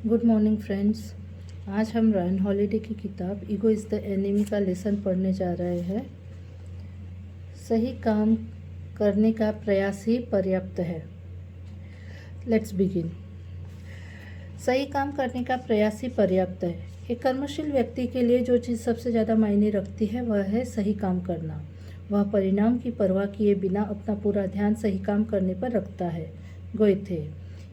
Good morning friends. आज हम Ryan holiday की किताब ईगो इज़ द एनिमी का लेसन पढ़ने जा रहे हैं। सही काम करने का प्रयास ही पर्याप्त है। Let's begin. सही काम करने का प्रयास ही पर्याप्त है। एक कर्मशील व्यक्ति के लिए जो चीज़ सबसे ज़्यादा मायने रखती है वह है सही काम करना। वह परिणाम की परवाह किए बिना अपना पूरा ध्यान सही काम करने पर रखता है। गोएथे।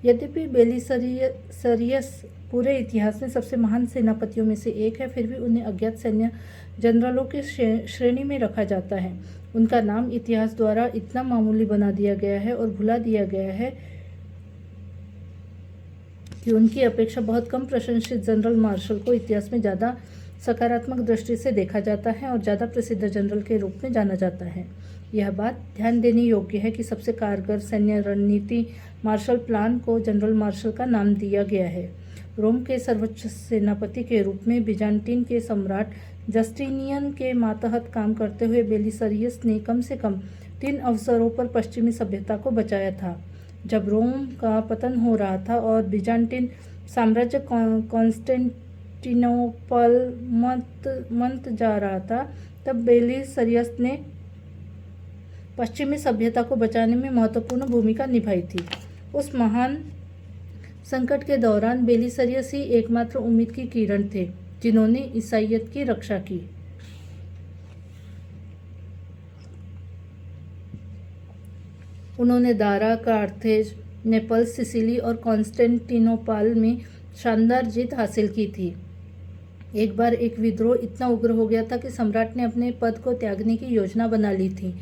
यद्यपि बेलिसरियस पूरे इतिहास में सबसे महान सेनापतियों में से एक है, फिर भी उन्हें अज्ञात सैन्य जनरलों की श्रेणी में रखा जाता है। उनका नाम इतिहास द्वारा इतना मामूली बना दिया गया है और भुला दिया गया है कि उनकी अपेक्षा बहुत कम प्रशंसित जनरल मार्शल को इतिहास में ज़्यादा सकारात्मक दृष्टि से देखा जाता है और ज़्यादा प्रसिद्ध जनरल के रूप में जाना जाता है। यह बात ध्यान देने योग्य है कि सबसे कारगर सैन्य रणनीति मार्शल प्लान को जनरल मार्शल का नाम दिया गया है। रोम के सर्वोच्च सेनापति के रूप में बिजान्टिन के सम्राट जस्टिनियन के मातहत काम करते हुए बेलिसरियस ने कम से कम 3 अवसरों पर पश्चिमी सभ्यता को बचाया था। जब रोम का पतन हो रहा था और बिजान्टिन साम्राज्य कॉन्स्टेंटिनोपल मंत जा रहा था, तब बेलिसरियस ने पश्चिमी सभ्यता को बचाने में महत्वपूर्ण भूमिका निभाई थी। उस महान संकट के दौरान बेलिसरियस ही एकमात्र उम्मीद की किरण थे जिन्होंने ईसाइयत की रक्षा की। उन्होंने दारा, कार्थेज, नेपल्स, सिसिली और कॉन्स्टेंटिनोपल में शानदार जीत हासिल की थी। एक बार एक विद्रोह इतना उग्र हो गया था कि सम्राट ने अपने पद को त्यागने की योजना बना ली थी।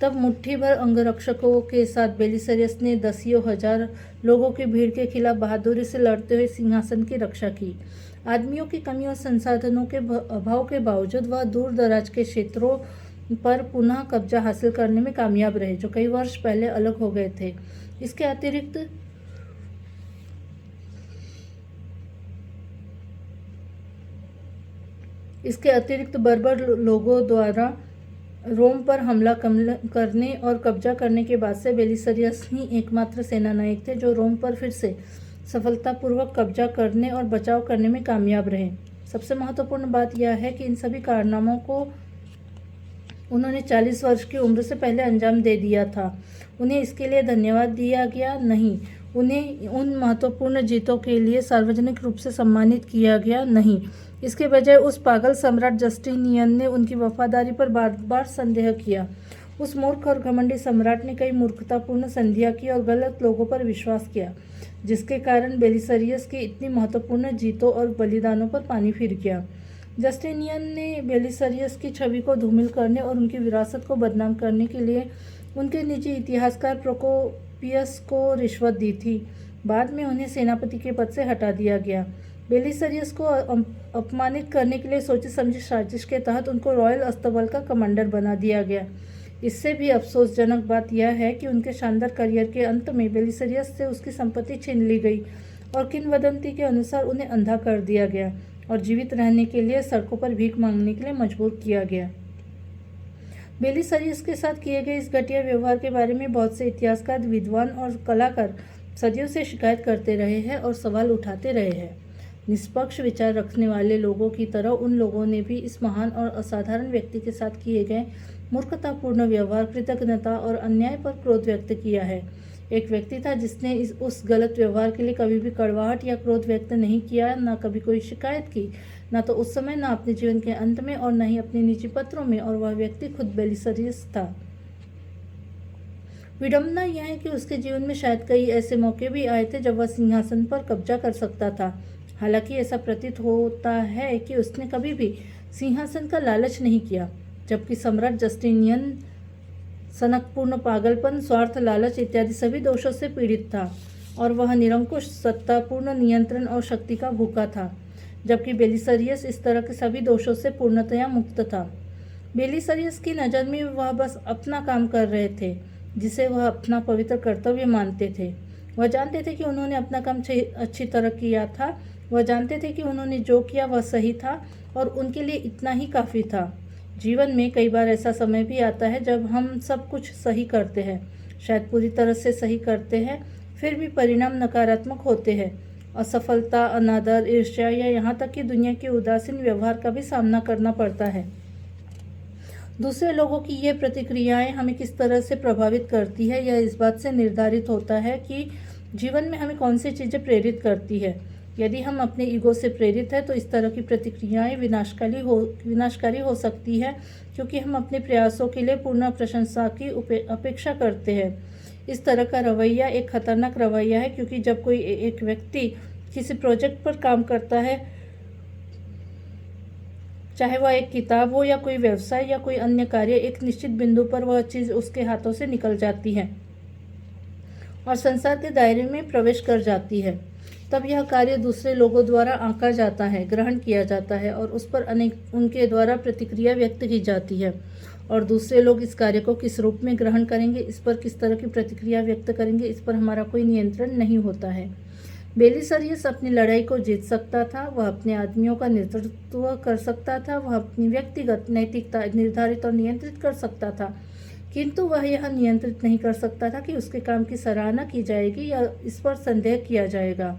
तब मुट्ठी भर अंगरक्षकों के साथ बेलिसरियस ने दसियों हजार लोगों की भीड़ के खिलाफ बहादुरी से लड़ते हुए सिंहासन की रक्षा की। आदमियों की कमी और संसाधनों के अभाव के बावजूद वह दूर दराज के क्षेत्रों पर पुनः कब्जा हासिल करने में कामयाब रहे, जो कई वर्ष पहले अलग हो गए थे। इसके अतिरिक्त बर्बर लोगों द्वारा रोम पर हमला करने और कब्जा करने के बाद से बेलिसरियस ही एकमात्र सेनानायक थे जो रोम पर फिर से सफलतापूर्वक कब्जा करने और बचाव करने में कामयाब रहे। सबसे महत्वपूर्ण बात यह है कि इन सभी कारनामों को उन्होंने 40 वर्ष की उम्र से पहले अंजाम दे दिया था। उन्हें इसके लिए धन्यवाद दिया गया नहीं, उन्हें उन महत्वपूर्ण जीतों के लिए सार्वजनिक रूप से सम्मानित किया गया नहीं। इसके बजाय उस पागल सम्राट जस्टिनियन ने उनकी वफादारी पर बार बार संदेह किया। उस मूर्ख और घमंडी सम्राट ने कई मूर्खतापूर्ण संधियां की और गलत लोगों पर विश्वास किया, जिसके कारण बेलिसरियस की इतनी महत्वपूर्ण जीतों और बलिदानों पर पानी फिर गया। जस्टिनियन ने बेलिसरियस की छवि को धूमिल करने और उनकी विरासत को बदनाम करने के लिए उनके निजी इतिहासकार प्रोकोपियस को रिश्वत दी थी। बाद में उन्हें सेनापति के पद से हटा दिया गया। बेलिसरियस को अपमानित करने के लिए सोची समझी साजिश के तहत उनको रॉयल अस्तबल का कमांडर बना दिया गया। इससे भी अफसोसजनक बात यह है कि उनके शानदार करियर के अंत में बेलिसरियस से उसकी संपत्ति छीन ली गई और किंवदंती के अनुसार उन्हें अंधा कर दिया गया और जीवित रहने के लिए सड़कों पर भीख मांगने के लिए मजबूर किया गया। बेलिसरियस के साथ किए गए इस घटिया व्यवहार के बारे में बहुत से इतिहासकार, विद्वान और कलाकार सदियों से शिकायत करते रहे हैं और सवाल उठाते रहे हैं। निष्पक्ष विचार रखने वाले लोगों की तरह उन लोगों ने भी इस महान और असाधारण व्यक्ति के साथ किए गए मूर्खतापूर्ण व्यवहार, कृतज्ञता और अन्याय पर क्रोध व्यक्त किया है। एक व्यक्ति था जिसने उस गलत व्यवहार के लिए कभी भी कड़वाहट या क्रोध व्यक्त नहीं किया, न कभी कोई शिकायत की, न तो उस समय, न अपने जीवन के अंत में और न ही अपने निजी पत्रों में, और वह व्यक्ति खुद बेलिसरियस था। विडंबना यह है कि उसके जीवन में शायद कई ऐसे मौके भी आए थे जब वह सिंहासन पर कब्जा कर सकता था। हालांकि ऐसा प्रतीत होता है कि उसने कभी भी सिंहासन का लालच नहीं किया, जबकि सम्राट जस्टिनियन सनकपूर्ण पागलपन, स्वार्थ, लालच इत्यादि सभी दोषों से पीड़ित था और वह निरंकुश सत्तापूर्ण नियंत्रण और शक्ति का भूखा था, जबकि बेलिसरियस इस तरह के सभी दोषों से पूर्णतया मुक्त था। बेलिसरियस की नज़र में वह बस अपना काम कर रहे थे, जिसे वह अपना पवित्र कर्तव्य मानते थे। वह जानते थे कि उन्होंने अपना काम अच्छी तरह किया था। वह जानते थे कि उन्होंने जो किया वह सही था और उनके लिए इतना ही काफ़ी था। जीवन में कई बार ऐसा समय भी आता है जब हम सब कुछ सही करते हैं, शायद पूरी तरह से सही करते हैं, फिर भी परिणाम नकारात्मक होते हैं। असफलता, अनादर, ईर्ष्या या यहाँ तक कि दुनिया के उदासीन व्यवहार का भी सामना करना पड़ता है। दूसरे लोगों की ये प्रतिक्रियाएं हमें किस तरह से प्रभावित करती है, यह इस बात से निर्धारित होता है कि जीवन में हमें कौन सी चीज़ें प्रेरित करती है। यदि हम अपने ईगो से प्रेरित है तो इस तरह की प्रतिक्रियाएं विनाशकारी हो सकती है, क्योंकि हम अपने प्रयासों के लिए पूर्ण प्रशंसा की अपेक्षा करते हैं। इस तरह का रवैया एक खतरनाक रवैया है, क्योंकि जब कोई एक व्यक्ति किसी प्रोजेक्ट पर काम करता है, चाहे वह एक किताब हो या कोई व्यवसाय या कोई अन्य कार्य, एक निश्चित बिंदु पर वह चीज़ उसके हाथों से निकल जाती है और संसार के दायरे में प्रवेश कर जाती है, तब यह कार्य दूसरे लोगों द्वारा आंका जाता है, ग्रहण किया जाता है और उस पर उनके द्वारा प्रतिक्रिया व्यक्त की जाती है। और दूसरे लोग इस कार्य को किस रूप में ग्रहण करेंगे, इस पर किस तरह की प्रतिक्रिया व्यक्त करेंगे, इस पर हमारा कोई नियंत्रण नहीं होता है। बेलिसरियस अपनी लड़ाई को जीत सकता था, वह अपने आदमियों का नेतृत्व कर सकता था, वह अपनी व्यक्तिगत नैतिकता निर्धारित और नियंत्रित कर सकता था, किंतु वह यह नियंत्रित नहीं कर सकता था कि उसके काम की सराहना की जाएगी या इस पर संदेह किया जाएगा।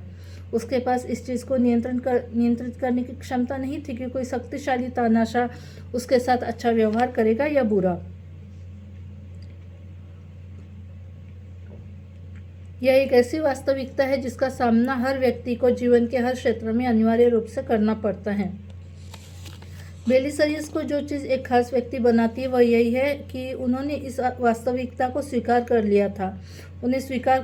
उसके पास इस चीज़ को नियंत्रित करने की क्षमता नहीं थी कि कोई शक्तिशाली तानाशाह उसके साथ अच्छा व्यवहार करेगा या बुरा। यह एक ऐसी वास्तविकता है जिसका सामना हर व्यक्ति को जीवन के हर क्षेत्र में अनिवार्य रूप से करना पड़ता है। बेलिसरियस को जो चीज़ एक खास व्यक्ति बनाती है वह यही है कि उन्होंने इस वास्तविकता को स्वीकार कर लिया था। उन्होंने स्वीकार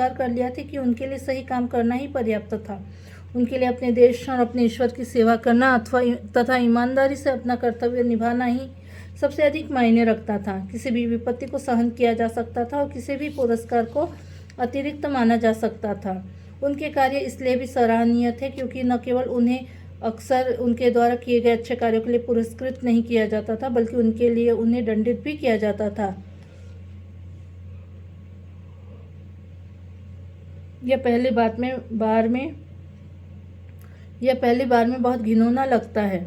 कर लिया था कि उनके लिए सही काम करना ही पर्याप्त था। उनके लिए अपने देश और अपने ईश्वर की सेवा करना तथा ईमानदारी से अपना कर्तव्य निभाना ही सबसे अधिक मायने रखता था। किसी भी विपत्ति को सहन किया जा सकता था और किसी भी पुरस्कार को अतिरिक्त माना जा सकता था। उनके कार्य इसलिए भी सराहनीय थे क्योंकि न केवल उन्हें अक्सर उनके द्वारा किए गए अच्छे कार्यों के लिए पुरस्कृत नहीं किया जाता था, बल्कि उनके लिए उन्हें दंडित भी किया जाता था। यह पहली बार में बहुत घिनौना लगता है।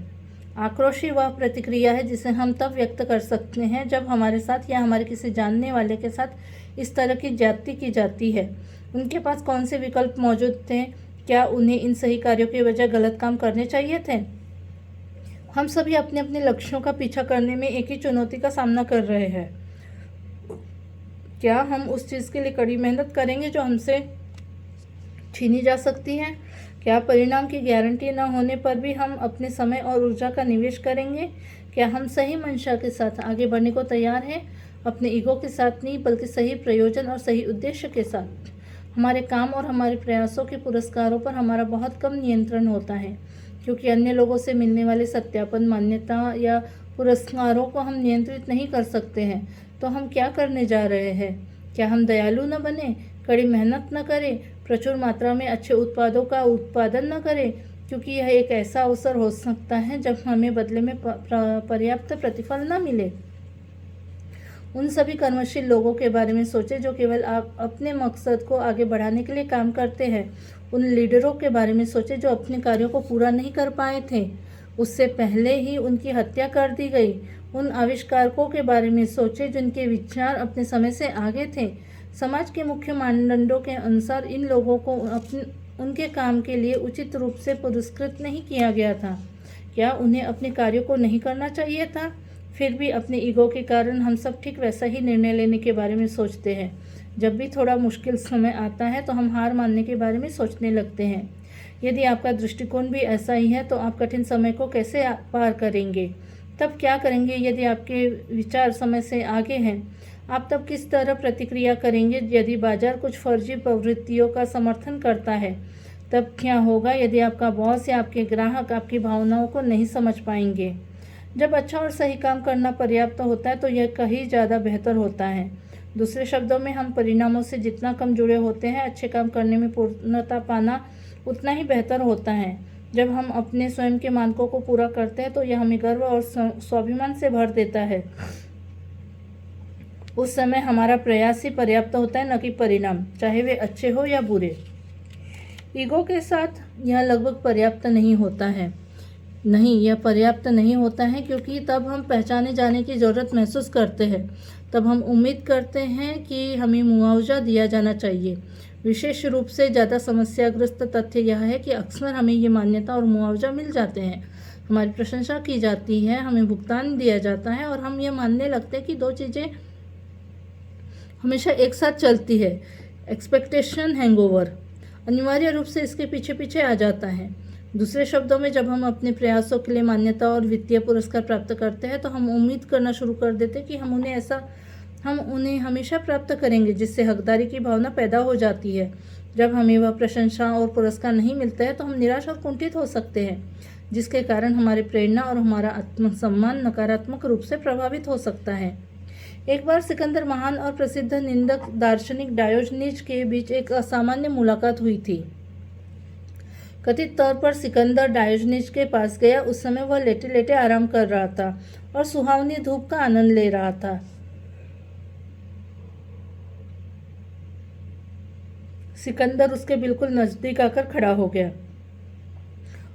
आक्रोशी वह प्रतिक्रिया है जिसे हम तब व्यक्त कर सकते हैं जब हमारे साथ या हमारे किसी जानने वाले के साथ इस तरह की ज्यादती की जाती है। उनके पास कौन से विकल्प मौजूद थे? क्या उन्हें इन सही कार्यों के बजाय गलत काम करने चाहिए थे? हम सभी अपने अपने लक्ष्यों का पीछा करने में एक ही चुनौती का सामना कर रहे हैं। क्या हम उस चीज़ के लिए कड़ी मेहनत करेंगे जो हमसे छीनी जा सकती है? क्या परिणाम की गारंटी न होने पर भी हम अपने समय और ऊर्जा का निवेश करेंगे? क्या हम सही मंशा के साथ आगे बढ़ने को तैयार हैं? अपने ईगो के साथ नहीं, बल्कि सही प्रयोजन और सही उद्देश्य के साथ। हमारे काम और हमारे प्रयासों के पुरस्कारों पर हमारा बहुत कम नियंत्रण होता है, क्योंकि अन्य लोगों से मिलने वाले सत्यापन, मान्यता या पुरस्कारों को हम नियंत्रित नहीं कर सकते हैं। तो हम क्या करने जा रहे हैं? क्या हम दयालु न बने, कड़ी मेहनत न करें, प्रचुर मात्रा में अच्छे उत्पादों का उत्पादन न करें, क्योंकि यह एक ऐसा अवसर हो सकता है जब हमें बदले में पर्याप्त प्रतिफल न मिले। उन सभी कर्मशील लोगों के बारे में सोचें जो केवल अपने मकसद को आगे बढ़ाने के लिए काम करते हैं। उन लीडरों के बारे में सोचें जो अपने कार्यों को पूरा नहीं कर पाए थे, उससे पहले ही उनकी हत्या कर दी गई। उन आविष्कारकों के बारे में सोचें जिनके विचार अपने समय से आगे थे। समाज के मुख्य मानदंडों के अनुसार इन लोगों को उनके काम के लिए उचित रूप से पुरस्कृत नहीं किया गया था। क्या उन्हें अपने कार्यों को नहीं करना चाहिए था? फिर भी अपने ईगो के कारण हम सब ठीक वैसा ही निर्णय लेने के बारे में सोचते हैं। जब भी थोड़ा मुश्किल समय आता है तो हम हार मानने के बारे में सोचने लगते हैं। यदि आपका दृष्टिकोण भी ऐसा ही है तो आप कठिन समय को कैसे पार करेंगे? तब क्या करेंगे यदि आपके विचार समय से आगे हैं? आप तब किस तरह प्रतिक्रिया करेंगे यदि बाजार कुछ फर्जी प्रवृत्तियों का समर्थन करता है? तब क्या होगा यदि आपका बॉस या आपके ग्राहक आपकी भावनाओं को नहीं समझ पाएंगे? जब अच्छा और सही काम करना पर्याप्त होता है तो यह कहीं ज़्यादा बेहतर होता है। दूसरे शब्दों में, हम परिणामों से जितना कम जुड़े होते हैं, अच्छे काम करने में पूर्णता पाना उतना ही बेहतर होता है। जब हम अपने स्वयं के मानकों को पूरा करते हैं तो यह हमें गर्व और स्वाभिमान से भर देता है। उस समय हमारा प्रयास ही पर्याप्त होता है, न कि परिणाम, चाहे वे अच्छे हो या बुरे। ईगो के साथ यह लगभग पर्याप्त नहीं होता है। नहीं, यह पर्याप्त नहीं होता है, क्योंकि तब हम पहचाने जाने की ज़रूरत महसूस करते हैं। तब हम उम्मीद करते हैं कि हमें मुआवजा दिया जाना चाहिए। विशेष रूप से ज़्यादा समस्याग्रस्त तथ्य यह है कि अक्सर हमें ये मान्यता और मुआवजा मिल जाते हैं, हमारी प्रशंसा की जाती है, हमें भुगतान दिया जाता है और हम ये मानने लगते हैं कि दो चीज़ें हमेशा एक साथ चलती है। एक्सपेक्टेशन हैंगओवर अनिवार्य रूप से इसके पीछे पीछे आ जाता है। दूसरे शब्दों में, जब हम अपने प्रयासों के लिए मान्यता और वित्तीय पुरस्कार प्राप्त करते हैं तो हम उम्मीद करना शुरू कर देते हैं कि हम उन्हें हमेशा प्राप्त करेंगे, जिससे हकदारी की भावना पैदा हो जाती है। जब हमें वह प्रशंसा और पुरस्कार नहीं मिलता है तो हम निराश और कुंठित हो सकते हैं, जिसके कारण हमारी प्रेरणा और हमारा आत्मसम्मान नकारात्मक रूप से प्रभावित हो सकता है। एक बार सिकंदर महान और प्रसिद्ध निंदक दार्शनिक डायोजनीज के बीच एक असामान्य मुलाकात हुई थी। कथित तौर पर सिकंदर डायोजनीज के पास गया। उस समय वह लेटे लेटे आराम कर रहा था और सुहावनी धूप का आनंद ले रहा था। सिकंदर उसके बिल्कुल नजदीक आकर खड़ा हो गया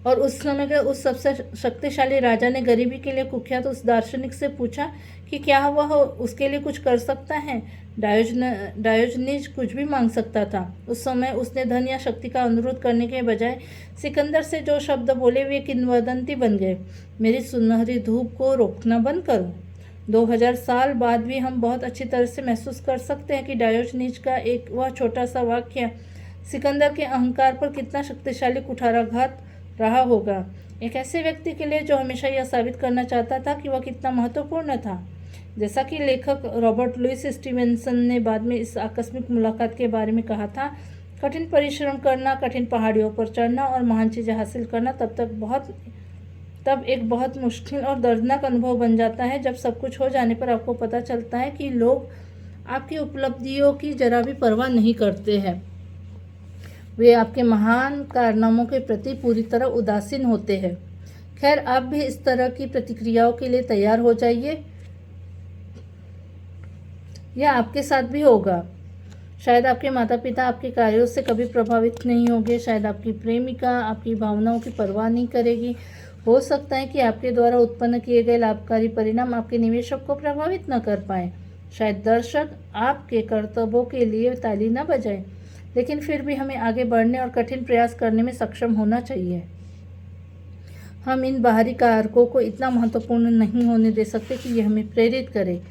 और उस समय के उस सबसे शक्तिशाली राजा ने गरीबी के लिए कुख्यात उस दार्शनिक से पूछा कि क्या वह उसके लिए कुछ कर सकता है। डायोजनीज कुछ भी मांग सकता था। उस समय उसने धन या शक्ति का अनुरोध करने के बजाय सिकंदर से जो शब्द बोले वे किंवदंती बन गए। मेरी सुनहरी धूप को रोकना बंद करो। 2000 साल बाद भी हम बहुत अच्छी तरह से महसूस कर सकते हैं कि डायोजनीज का एक वह छोटा सा वाक्य सिकंदर के अहंकार पर कितना शक्तिशाली कुठाराघात रहा होगा। एक ऐसे व्यक्ति के लिए जो हमेशा यह साबित करना चाहता था कि वह कितना महत्वपूर्ण था। जैसा कि लेखक रॉबर्ट लुइस स्टीवेंसन ने बाद में इस आकस्मिक मुलाकात के बारे में कहा था, कठिन परिश्रम करना, कठिन पहाड़ियों पर चढ़ना और महान चीज़ें हासिल करना तब एक बहुत मुश्किल और दर्दनाक अनुभव बन जाता है जब सब कुछ हो जाने पर आपको पता चलता है कि लोग आपकी उपलब्धियों की जरा भी परवाह नहीं करते हैं। वे आपके महान कारनामों के प्रति पूरी तरह उदासीन होते हैं। खैर, आप भी इस तरह की प्रतिक्रियाओं के लिए तैयार हो जाइए। यह आपके साथ भी होगा। शायद आपके माता पिता आपके कार्यों से कभी प्रभावित नहीं होंगे। शायद आपकी प्रेमिका आपकी भावनाओं की परवाह नहीं करेगी। हो सकता है कि आपके द्वारा उत्पन्न किए गए लाभकारी परिणाम आपके निवेशक को प्रभावित न कर पाए। शायद दर्शक आपके कर्तव्यों के लिए ताली न बजाए, लेकिन फिर भी हमें आगे बढ़ने और कठिन प्रयास करने में सक्षम होना चाहिए। हम इन बाहरी कारकों को इतना महत्वपूर्ण नहीं होने दे सकते कि यह हमें प्रेरित करे।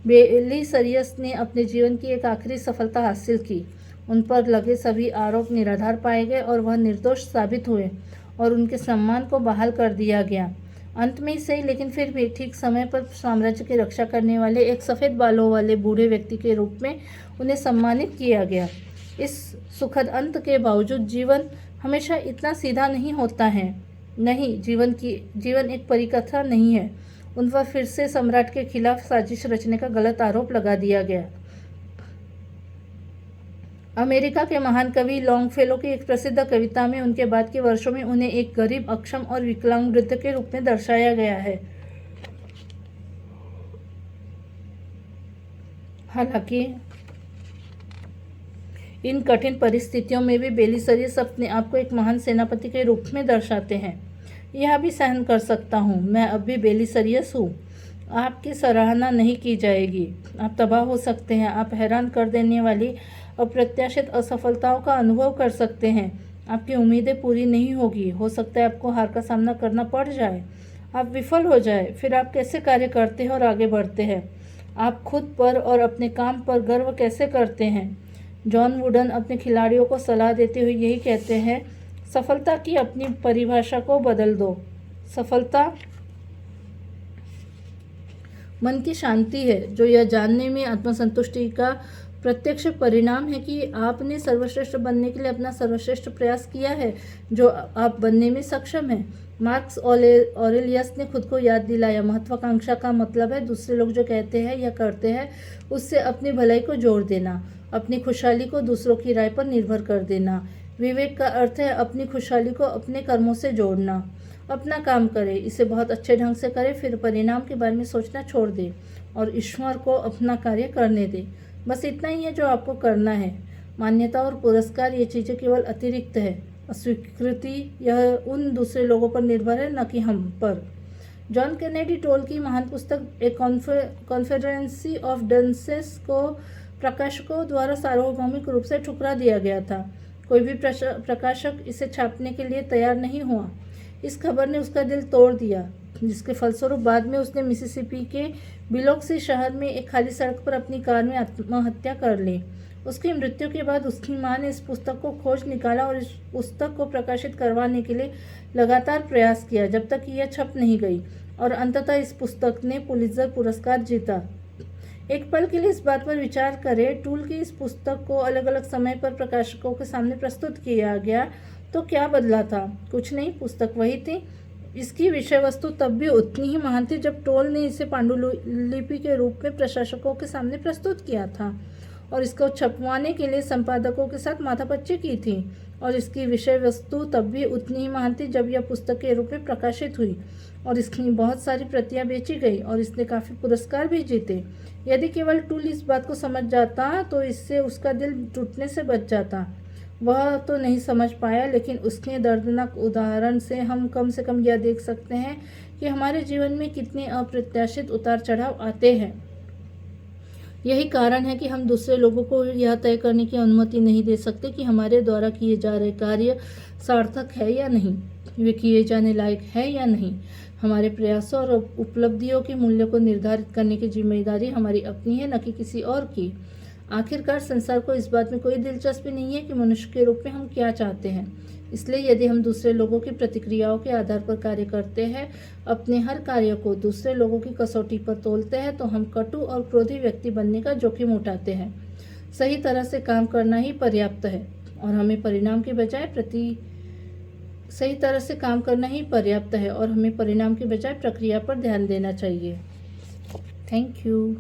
बेलिसरियस ने अपने जीवन की एक आखिरी सफलता हासिल की। उन पर लगे सभी आरोप निराधार पाए गए और वह निर्दोष साबित हुए और उनके सम्मान को बहाल कर दिया गया। अंत में ही सही, लेकिन फिर भी ठीक समय पर साम्राज्य की रक्षा करने वाले एक सफ़ेद बालों वाले बूढ़े व्यक्ति के रूप में उन्हें सम्मानित किया गया। इस सुखद अंत के बावजूद जीवन हमेशा इतना सीधा नहीं होता है। नहीं, जीवन एक परिकथा नहीं है। उन पर फिर से सम्राट के खिलाफ साजिश रचने का गलत आरोप लगा दिया गया। अमेरिका के महान कवि लॉन्गफेलो की एक प्रसिद्ध कविता में उनके बाद के वर्षों में उन्हें एक गरीब, अक्षम और विकलांग वृद्ध के रूप में दर्शाया गया है। हालांकि इन कठिन परिस्थितियों में भी बेलिसरियस अपने आप को एक महान सेनापति के रूप में दर्शाते हैं। यह भी सहन कर सकता हूँ, मैं अब भी बेलिसरियस हूँ। आपकी सराहना नहीं की जाएगी। आप तबाह हो सकते हैं। आप हैरान कर देने वाली अप्रत्याशित असफलताओं का अनुभव कर सकते हैं। आपकी उम्मीदें पूरी नहीं होगी। हो सकता है आपको हार का सामना करना पड़ जाए। आप विफल हो जाए। फिर आप कैसे कार्य करते हैं और आगे बढ़ते हैं? आप खुद पर और अपने काम पर गर्व कैसे करते हैं? जॉन वुडन अपने खिलाड़ियों को सलाह देते हुए यही कहते हैं, सफलता की अपनी परिभाषा को बदल दो। सफलता मन की शांति है, जो यह जानने में आत्मसंतुष्टि का प्रत्यक्ष परिणाम है कि आपने सर्वश्रेष्ठ बनने के लिए अपना सर्वश्रेष्ठ प्रयास किया है, जो आप बनने में सक्षम हैं। मार्क्स ऑरेलियस ने खुद को याद दिलाया, महत्वाकांक्षा का मतलब है दूसरे लोग जो कहते हैं या करते हैं उससे अपनी भलाई को जोड़ देना, अपनी खुशहाली को दूसरों की राय पर निर्भर कर देना। विवेक का अर्थ है अपनी खुशहाली को अपने कर्मों से जोड़ना। अपना काम करें, इसे बहुत अच्छे ढंग से करें, फिर परिणाम के बारे में सोचना छोड़ दें और ईश्वर को अपना कार्य करने दें। बस इतना ही है जो आपको करना है। मान्यता और पुरस्कार ये चीज़ें केवल अतिरिक्त है। स्वीकृति यह उन दूसरे लोगों पर निर्भर है, न कि हम पर। जॉन केनेडी टोल की महान पुस्तक ए कॉन्फेडरेंसी ऑफ डंसेस को प्रकाशकों द्वारा सार्वभौमिक रूप से ठुकरा दिया गया था। कोई भी प्रकाशक इसे छापने के लिए तैयार नहीं हुआ। इस खबर ने उसका दिल तोड़ दिया, जिसके फलस्वरूप बाद में उसने मिसिसिपी के बिलोक्सी शहर में एक खाली सड़क पर अपनी कार में आत्महत्या कर ली। उसकी मृत्यु के बाद उसकी मां ने इस पुस्तक को खोज निकाला और इस पुस्तक को प्रकाशित करवाने के लिए लगातार प्रयास किया, जब तक कि यह छप नहीं गई और अंततः इस पुस्तक ने पुलित्जर पुरस्कार जीता। एक पल के लिए इस बात पर विचार करें, टूल की इस पुस्तक को अलग अलग समय पर प्रकाशकों के सामने प्रस्तुत किया गया तो क्या बदला था? कुछ नहीं, पुस्तक वही थी। इसकी विषय वस्तु तब भी उतनी ही महान थी जब टोल ने इसे पांडुलिपि के रूप में प्रकाशकों के सामने प्रस्तुत किया था और इसको छपवाने के लिए संपादकों के साथ माथापच्ची की थी। और इसकी विषय वस्तु तब भी उतनी ही महान थी जब यह पुस्तक के रूप में प्रकाशित हुई और इसकी बहुत सारी प्रतियां बेची गई और इसने काफ़ी पुरस्कार भी जीते। यदि केवल टूल इस बात को समझ जाता तो इससे उसका दिल टूटने से बच जाता। वह तो नहीं समझ पाया, लेकिन उसके दर्दनाक उदाहरण से हम कम से कम यह देख सकते हैं कि हमारे जीवन में कितने अप्रत्याशित उतार चढ़ाव आते हैं। यही कारण है कि हम दूसरे लोगों को यह तय करने की अनुमति नहीं दे सकते कि हमारे द्वारा किए जा रहे कार्य सार्थक है या नहीं, वे किए जाने लायक है या नहीं। हमारे प्रयासों और उपलब्धियों के मूल्य को निर्धारित करने की जिम्मेदारी हमारी अपनी है, न कि किसी और की। आखिरकार संसार को इस बात में कोई दिलचस्पी नहीं है कि मनुष्य के रूप में हम क्या चाहते हैं। इसलिए यदि हम दूसरे लोगों की प्रतिक्रियाओं के आधार पर कार्य करते हैं, अपने हर कार्य को दूसरे लोगों की कसौटी पर तोलते हैं, तो हम कटु और क्रोधी व्यक्ति बनने का जोखिम उठाते हैं। सही तरह से काम करना ही पर्याप्त है और हमें परिणाम के बजाय प्रक्रिया पर ध्यान देना चाहिए। Thank you.